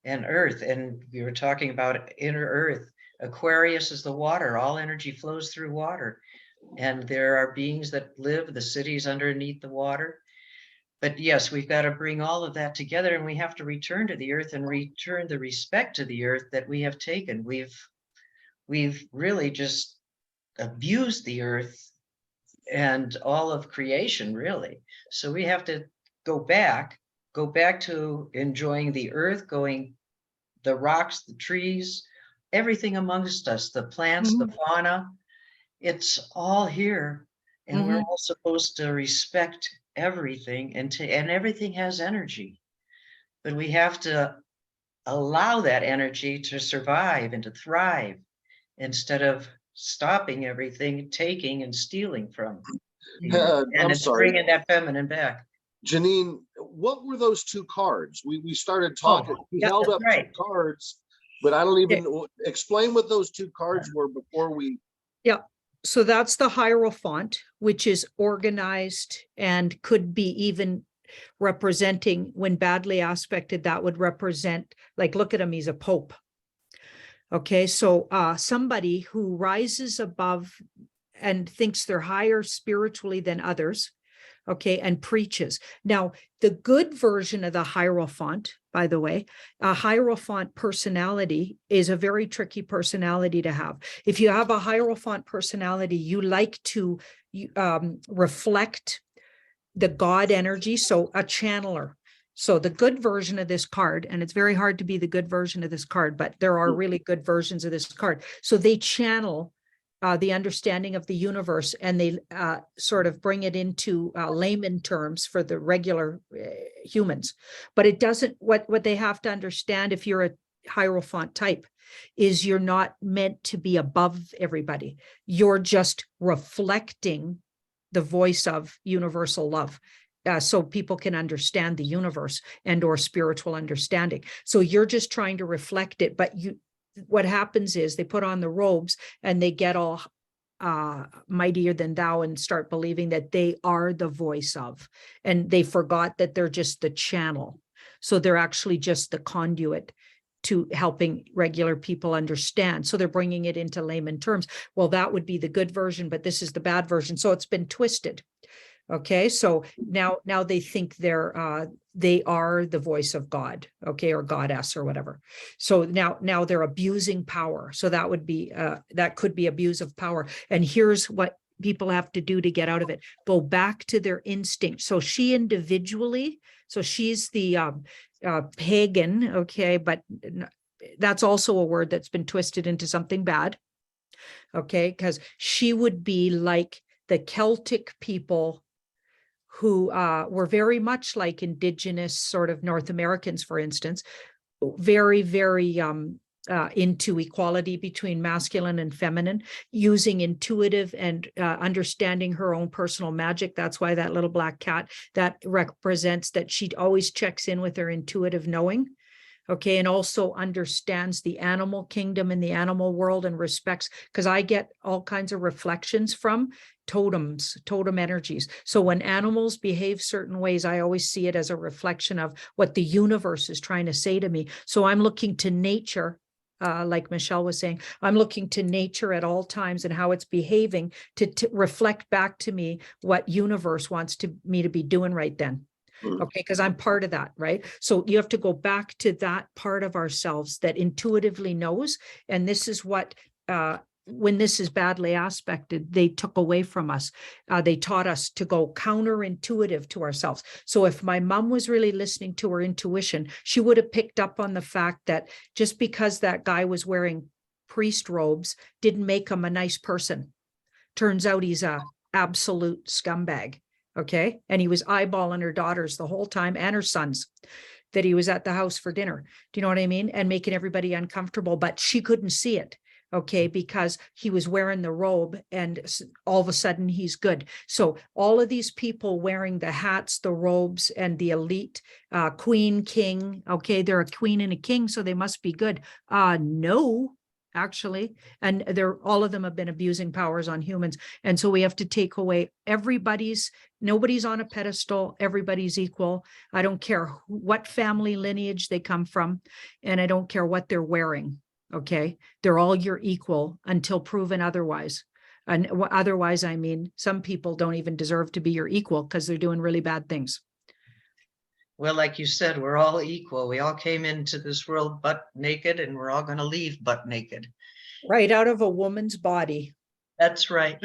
and Earth, and we were talking about inner Earth. Aquarius is the water. All energy flows through water. And there are beings that live, the cities underneath the water. But yes, we've got to bring all of that together, and we have to return to the earth and return the respect to the earth that we have taken. We've really just abused the earth and all of creation, really. So we have to go back to enjoying the earth, the rocks, the trees, everything amongst us, the plants, the fauna. It's all here, and we're all supposed to respect everything, and everything has energy, but we have to allow that energy to survive and to thrive instead of stopping everything, taking and stealing from. And I'm it's sorry, bringing that feminine back. Janine, what were those two cards? We started Oh, talking, we yeah, held that's up right. two cards, but I don't even explain what those two cards were before we. yeah. So that's the Hierophant, which is organized and could be even representing, when badly aspected, that would represent, like, look at him, he's a pope. Okay, so somebody who rises above and thinks they're higher spiritually than others, okay, and preaches. Now, the good version of the Hierophant, by the way, a Hierophant personality is a very tricky personality to have. If you have a Hierophant personality, you like to reflect the God energy, so a channeler. So the good version of this card, and it's very hard to be the good version of this card, but there are really good versions of this card. So they channel the understanding of the universe, and they sort of bring it into layman terms for the regular humans. But it doesn't, what they have to understand, if you're a Hierophant type, is you're not meant to be above everybody. You're just reflecting the voice of universal love. So people can understand the universe and or spiritual understanding. So you're just trying to reflect it, but what happens is they put on the robes and they get all mightier than thou and start believing that they are the voice of, and they forgot that they're just the channel. So they're actually just the conduit to helping regular people understand. So they're bringing it into layman terms. Well, that would be the good version, but this is the bad version. So it's been twisted. Okay, so now they think they are the voice of God, okay, or goddess or whatever. So now they're abusing power. So that would be that could be abuse of power. And here's what people have to do to get out of it: go back to their instinct. So she individually, so she's the pagan, okay, but that's also a word that's been twisted into something bad, okay, because she would be like the Celtic people who were very much like indigenous sort of North Americans, for instance, very, very into equality between masculine and feminine, using intuitive and understanding her own personal magic. That's why that little black cat, that represents that she always checks in with her intuitive knowing. Okay, and also understands the animal kingdom and the animal world and respects, because I get all kinds of reflections from totems, totem energies. So when animals behave certain ways, I always see it as a reflection of what the universe is trying to say to me. So I'm looking to nature, like Michelle was saying, I'm looking to nature at all times and how it's behaving to reflect back to me what universe wants me to be doing right then. Okay, because I'm part of that, right? So you have to go back to that part of ourselves that intuitively knows. And this is what, when this is badly aspected, they took away from us. They taught us to go counterintuitive to ourselves. So if my mom was really listening to her intuition, she would have picked up on the fact that just because that guy was wearing priest robes didn't make him a nice person. Turns out he's a absolute scumbag. Okay. And he was eyeballing her daughters the whole time and her sons, that he was at the house for dinner. Do you know what I mean? And making everybody uncomfortable, but she couldn't see it. Okay. Because he was wearing the robe and all of a sudden he's good. So all of these people wearing the hats, the robes, and the elite queen, king. Okay. They're a queen and a king, so they must be good. No. Actually, and all of them have been abusing powers on humans. And so we have to take away nobody's on a pedestal, everybody's equal. I don't care what family lineage they come from, and I don't care what they're wearing. Okay, they're all your equal until proven otherwise. And otherwise, I mean, some people don't even deserve to be your equal because they're doing really bad things. Well, like you said, we're all equal. We all came into this world butt naked, and we're all going to leave butt naked. Right out of a woman's body. That's right.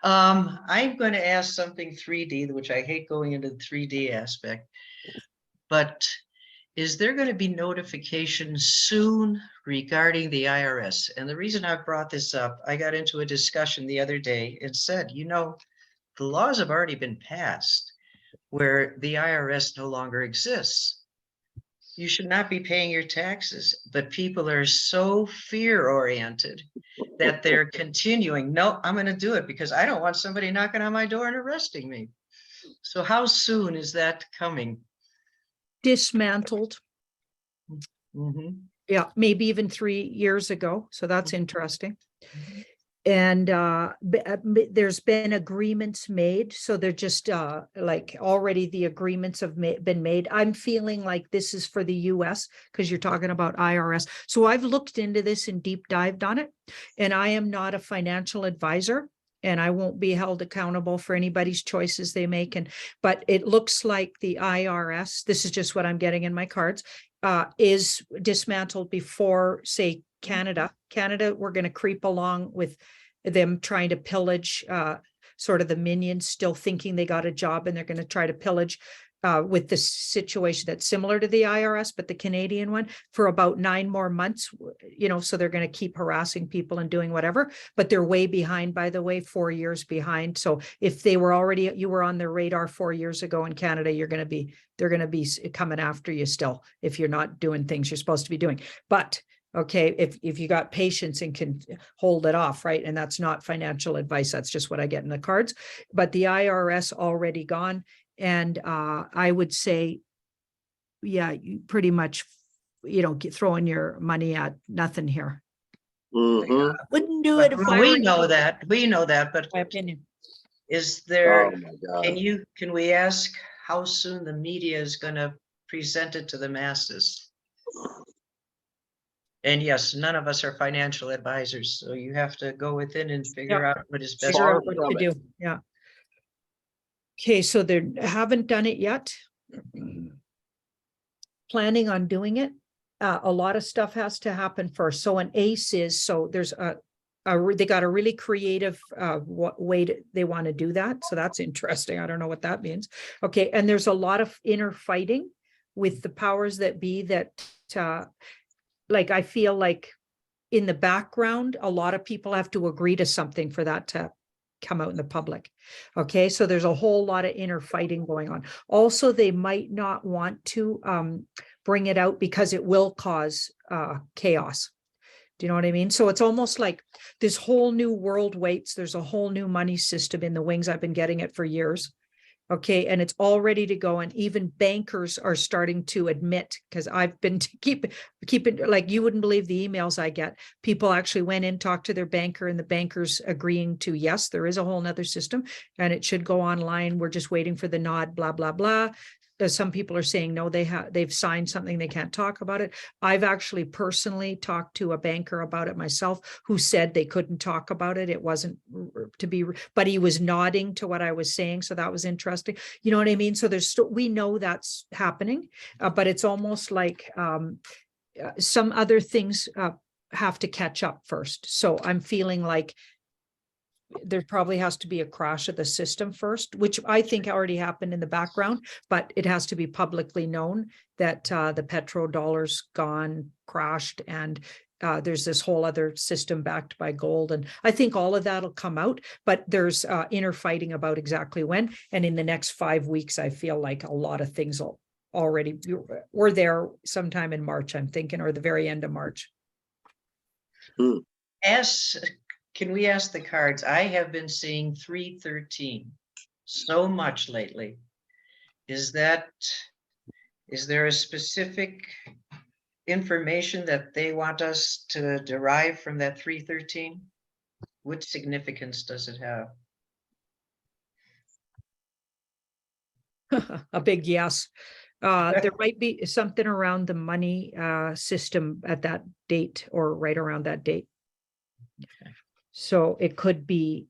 I'm going to ask something 3D, which I hate going into the 3D aspect, but is there going to be notification soon regarding the IRS? And the reason I brought this up, I got into a discussion the other day and said, the laws have already been passed where the IRS no longer exists. You should not be paying your taxes, but people are so fear-oriented that they're continuing. No, I'm going to do it because I don't want somebody knocking on my door and arresting me. So how soon is that coming? Dismantled. Mm-hmm. Yeah, maybe even 3 years ago. So that's interesting. Mm-hmm. And there's been agreements made. So they're just like already the agreements have been made. I'm feeling like this is for the US because you're talking about IRS. So I've looked into this and deep dived on it. And I am not a financial advisor, and I won't be held accountable for anybody's choices they make. But it looks like the IRS, this is just what I'm getting in my cards, is dismantled before, say, Canada. We're going to creep along with them trying to pillage sort of the minions, still thinking they got a job, and they're going to try to pillage with the situation that's similar to the IRS, but the Canadian one, for about 9 more months, so they're going to keep harassing people and doing whatever, but they're way behind, by the way, 4 years behind. So if you were on their radar 4 years ago in Canada, they're going to be coming after you still, if you're not doing things you're supposed to be doing. But okay, if you got patience and can hold it off, right? And that's not financial advice. That's just what I get in the cards. But the IRS already gone. And I would say, yeah, you pretty much, throwing your money at nothing here. Mm-hmm. Wouldn't do it if we know that, but my opinion. Is there, Oh my God. can we ask how soon the media is going to present it to the masses? And yes, none of us are financial advisors, so you have to go within and figure out what is best. Figure out what to do. Yeah. Okay, so they haven't done it yet. Planning on doing it. A lot of stuff has to happen first. So an ACE is, so there's they got a really creative way they want to do that. So that's interesting. I don't know what that means. Okay, and there's a lot of inner fighting with the powers that be that like, I feel like in the background, a lot of people have to agree to something for that to come out in the public. Okay, so there's a whole lot of inner fighting going on. Also, they might not want to bring it out because it will cause chaos. Do you know what I mean? So it's almost like this whole new world waits. There's a whole new money system in the wings. I've been getting it for years. Okay, and it's all ready to go. And even bankers are starting to admit, because I've been keeping, like, you wouldn't believe the emails I get. People actually went in, talked to their banker, and the banker's agreeing to, yes, there is a whole nother system and it should go online. We're just waiting for the nod, blah, blah, blah. Some people are saying, no, they've signed something, they can't talk about it. I've actually personally talked to a banker about it myself, who said they couldn't talk about it. It wasn't to be, but he was nodding to what I was saying. So that was interesting. You know what I mean? So we know that's happening, but it's almost like some other things have to catch up first. So I'm feeling like there probably has to be a crash of the system first, which I think already happened in the background, but it has to be publicly known that the petrodollar's gone, crashed, and there's this whole other system backed by gold. And I think all of that will come out, but there's inner fighting about exactly when. And in the next 5 weeks, I feel like a lot of things will already, we're there sometime in March, I'm thinking, or the very end of March. Can we ask the cards? I have been seeing 313 so much lately. Is there a specific information that they want us to derive from that 313? What significance does it have? A big yes. There might be something around the money system at that date, or right around that date. Okay. So it could be,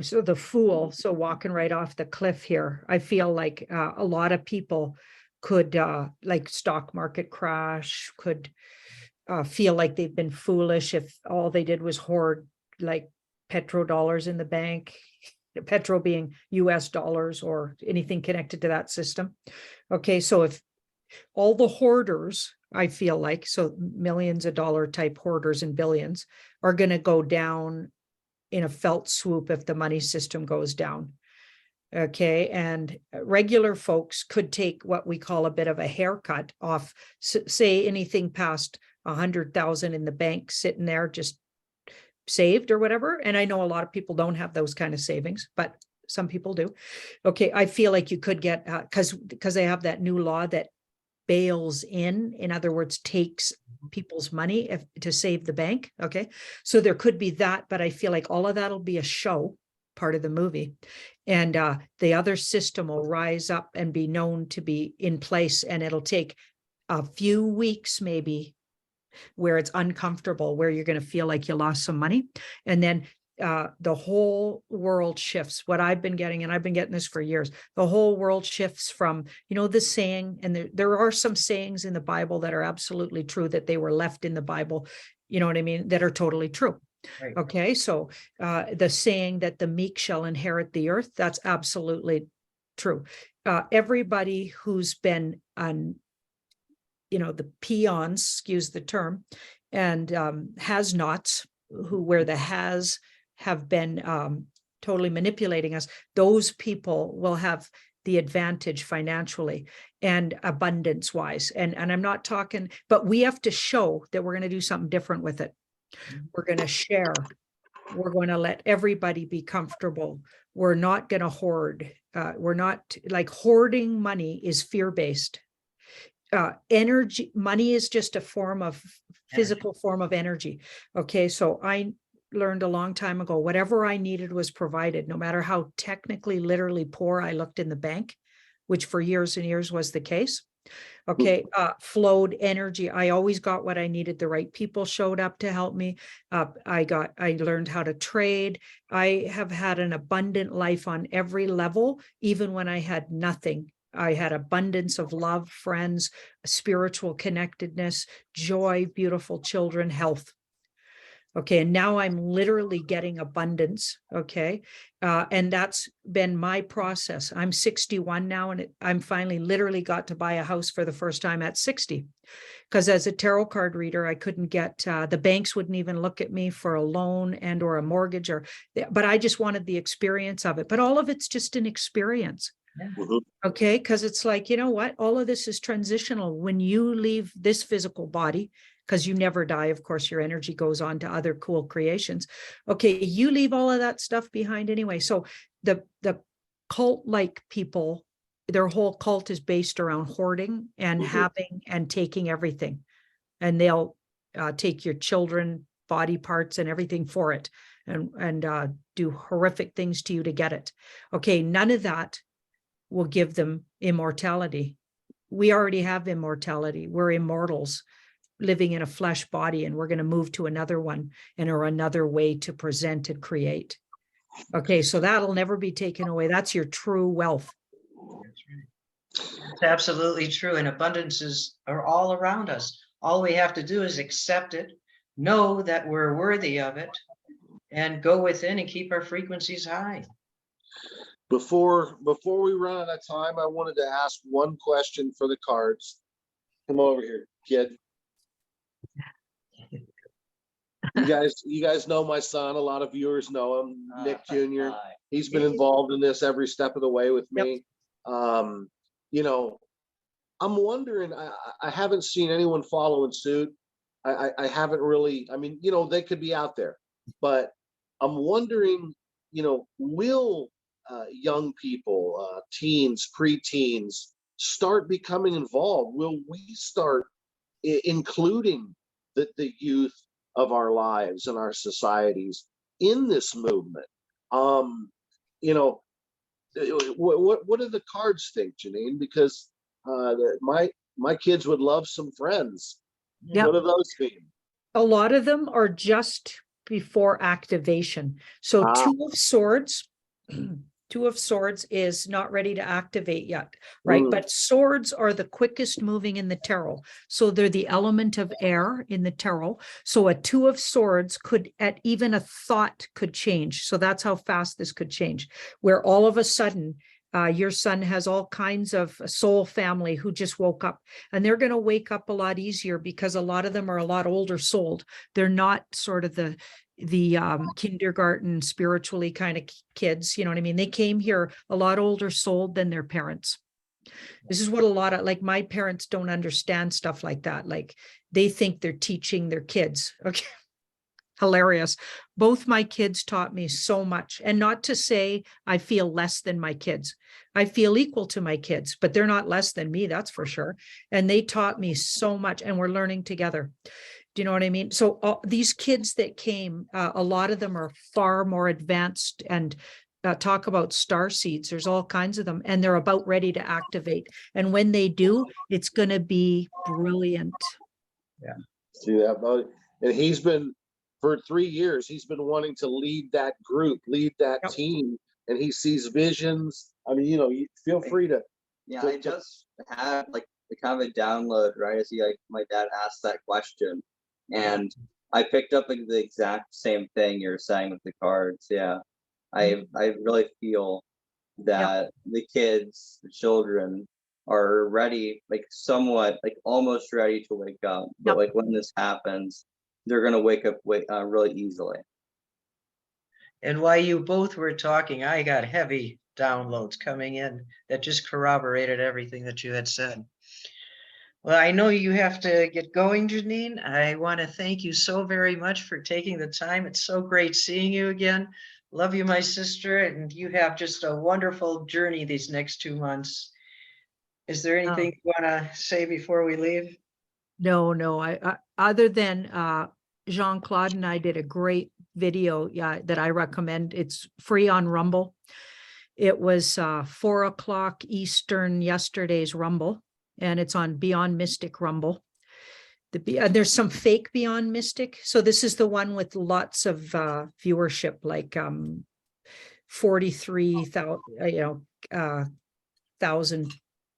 so the Fool, so walking right off the cliff here, I feel like a lot of people could, like stock market crash, could feel like they've been foolish if all they did was hoard like petrodollars in the bank, petro being US dollars or anything connected to that system. Okay, so if all the hoarders, I feel like, so millions of dollar type hoarders and billions, are going to go down in a felt swoop if the money system goes down. Okay, and regular folks could take what we call a bit of a haircut off, say anything past 100,000 in the bank sitting there just saved or whatever. And I know a lot of people don't have those kind of savings, but some people do. Okay, I feel like you could get, because they have that new law that bails in other words, takes people's money to save the bank. Okay, so there could be that, but I feel like all of that will be a show, part of the movie, and the other system will rise up and be known to be in place, and it'll take a few weeks maybe where it's uncomfortable, where you're going to feel like you lost some money, and then the whole world shifts. What I've been getting, and I've been getting this for years, the whole world shifts from, the saying, and there are some sayings in the Bible that are absolutely true, that they were left in the Bible, you know what I mean, that are totally true. Right. Okay, so the saying that the meek shall inherit the earth, that's absolutely true. Everybody who's been on, the peons, excuse the term, and has-nots, where the has have been totally manipulating us, those people will have the advantage financially and abundance wise. And I'm not talking, but we have to show that we're going to do something different with it. We're going to share. We're going to let everybody be comfortable. We're not going to hoard. We're not, like, hoarding money is fear-based. Energy, money is just a form of physical form of energy. Okay, so I learned a long time ago, whatever I needed was provided, no matter how technically, literally poor I looked in the bank, which for years and years was the case. Okay, flowed energy. I always got what I needed. The right people showed up to help me. I learned how to trade. I have had an abundant life on every level, even when I had nothing. I had abundance of love, friends, spiritual connectedness, joy, beautiful children, health. Okay, and now I'm literally getting abundance. Okay, and that's been my process. I'm 61 now, and I'm finally literally got to buy a house for the first time at 60. Because as a tarot card reader, I couldn't get, the banks wouldn't even look at me for a loan and or a mortgage but I just wanted the experience of it. But all of it's just an experience. Mhm. Okay, because it's like, you know what? All of this is transitional. When you leave this physical body, because you never die, of course, your energy goes on to other cool creations. Okay, you leave all of that stuff behind anyway. So the cult-like people, their whole cult is based around hoarding and having and taking everything. And they'll take your children, body parts and everything for it, and do horrific things to you to get it. Okay, none of that will give them immortality. We already have immortality. We're immortals living in a flesh body, and we're going to move to another one and or another way to present and create. Okay, so that'll never be taken away. That's your true wealth. That's right. It's absolutely true. And abundances are all around us. All we have to do is accept it, know that we're worthy of it, and go within and keep our frequencies high. Before we run out of time, I wanted to ask one question for the cards. Come over here, kid. You guys know my son. A lot of viewers know him, Nick Jr. He's been involved in this every step of the way with me. You know, I'm wondering, I haven't seen anyone following suit. I haven't really, I mean, you know, they could be out there, but I'm wondering, you know, will young people, teens, preteens, start becoming involved? Will we start including the youth of our lives and our societies in this movement? You know, what do the cards think, Janine? Because my kids would love some friends. Yep. What do those mean? A lot of them are just before activation. So Two of Swords, Two of Swords is not ready to activate yet, right? But swords are the quickest moving in the tarot. So they're the element of air in the tarot. So a Two of Swords could, at even a thought, could change. So that's how fast this could change, where all of a sudden, your son has all kinds of soul family who just woke up, and they're going to wake up a lot easier because a lot of them are a lot older souled. They're not sort of the kindergarten spiritually kind of kids, you know what I mean? They came here a lot older souled than their parents. This is what a lot of, like, my parents don't understand stuff like that. Like, they think they're teaching their kids. Okay. Hilarious. Both my kids taught me so much, and not to say I feel less than my kids. I feel equal to my kids, but they're not less than me, that's for sure. And they taught me so much, and we're learning together. Do you know what I mean? So these kids that came, a lot of them are far more advanced, and talk about star seeds. There's all kinds of them, and they're about ready to activate. And when they do, it's going to be brilliant. Yeah. See that, buddy? And he's been, for 3 years, he's been wanting to lead that group, lead that team, and he sees visions. I mean, you know, you feel free to. Yeah, I just had like the kind of a download right as my dad asked that question, and I picked up like the exact same thing you're saying with the cards. Yeah, I really feel that the kids, the children, are ready, like somewhat, like almost ready to wake up. But like when this happens, they're gonna wake up really easily. And while you both were talking, I got heavy downloads coming in that just corroborated everything that you had said. Well, I know you have to get going, Janine. I want to thank you so very much for taking the time. It's so great seeing you again. Love you, my sister, and you have just a wonderful journey these next 2 months. Is there anything you want to say before we leave? No, I other than Jean-Claude and I did a great video that I recommend. It's free on Rumble. It was 4:00 Eastern, yesterday's Rumble, and it's on Beyond Mystic Rumble. There's some fake Beyond Mystic. So this is the one with lots of viewership, like 43,000, thousand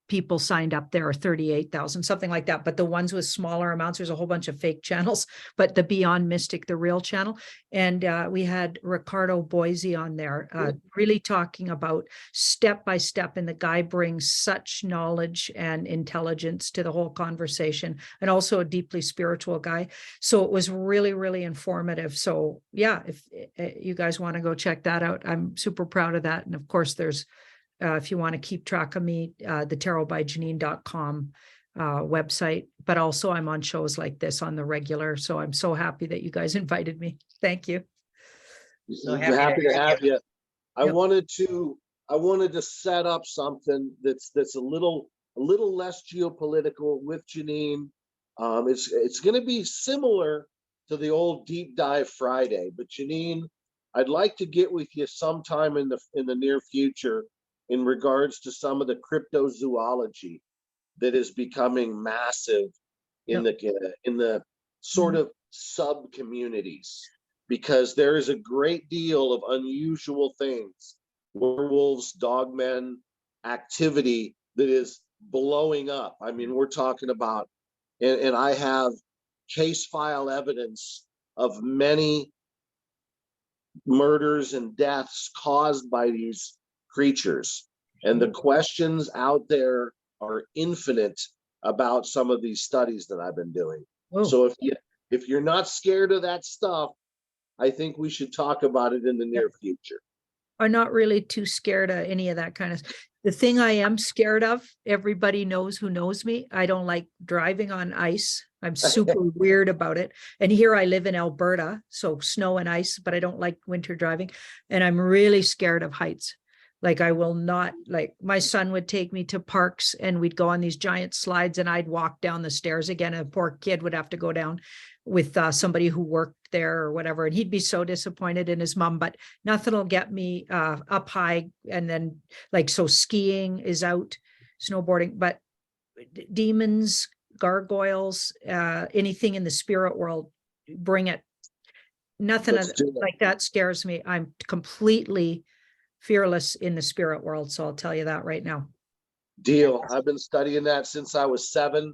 people signed up there, or 38,000, something like that. But the ones with smaller amounts, there's a whole bunch of fake channels, but the Beyond Mystic, the real channel. And we had Ricardo Boise on there, really talking about step by step. And the guy brings such knowledge and intelligence to the whole conversation, and also a deeply spiritual guy. So it was really, really informative. So yeah, if you guys want to go check that out, I'm super proud of that. And of course, there's if you want to keep track of me, the tarotbyjanine.com website, but also I'm on shows like this on the regular. So I'm so happy that you guys invited me. Thank you. So Happy to have you. I Yep. wanted to set up something that's a little less geopolitical with Janine. It's going to be similar to the old Deep Dive Friday, but Janine, I'd like to get with you sometime in the near future in regards to some of the cryptozoology that is becoming massive in the sort of sub communities, because there is a great deal of unusual things, werewolves, dogmen, activity that is blowing up. I mean, we're talking about, and I have case file evidence of many murders and deaths caused by these creatures. And the questions out there are infinite about some of these studies that I've been doing. Whoa. So if you're not scared of that stuff, I think we should talk about it in the near future. I'm not really too scared of any of that kind of. The thing I am scared of, everybody knows who knows me, I don't like driving on ice. I'm super weird about it. And here I live in Alberta, so snow and ice, but I don't like winter driving. And I'm really scared of heights. Like I will not, like my son would take me to parks and we'd go on these giant slides and I'd walk down the stairs again. And a poor kid would have to go down with somebody who worked there or whatever. And he'd be so disappointed in his mom, but nothing will get me up high. And then like, so skiing is out, snowboarding, but demons, gargoyles, anything in the spirit world, bring it. Nothing like that scares me. I'm completely fearless in the spirit world. So I'll tell you that right now. Deal. I've been studying that since I was 7,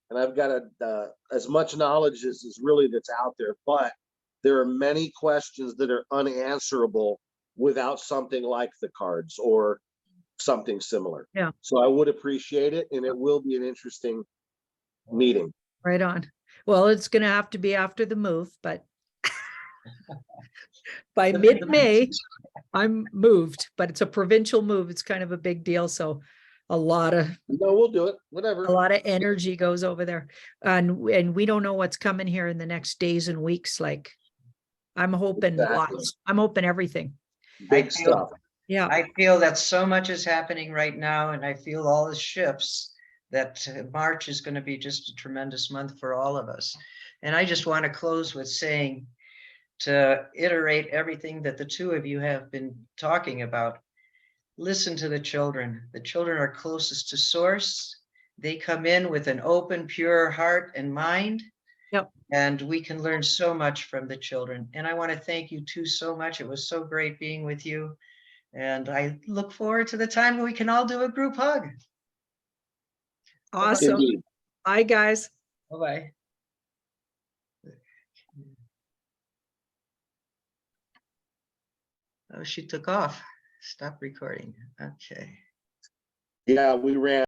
and I've got as much knowledge as really that's out there, but there are many questions that are unanswerable without something like the cards or something similar. Yeah. So I would appreciate it, and it will be an interesting meeting. Right on. Well, it's going to have to be after the move, but by mid-May, I'm moved, but it's a provincial move. It's kind of a big deal. So a lot of, no, we'll do it. Whatever. A lot of energy goes over there. And we don't know what's coming here in the next days and weeks. Like I'm hoping lots. I'm hoping everything. Big stuff. Yeah. I feel that so much is happening right now, and I feel all the shifts that March is going to be just a tremendous month for all of us. And I just want to close with saying, to iterate everything that the two of you have been talking about, listen to the children. The children are closest to source. They come in with an open, pure heart and mind. Yep. And we can learn so much from the children. And I want to thank you two so much. It was so great being with you. And I look forward to the time when we can all do a group hug. Awesome. Indeed. Bye, guys. Bye-bye. Oh, she took off. Stop recording. Okay. Yeah, we ran.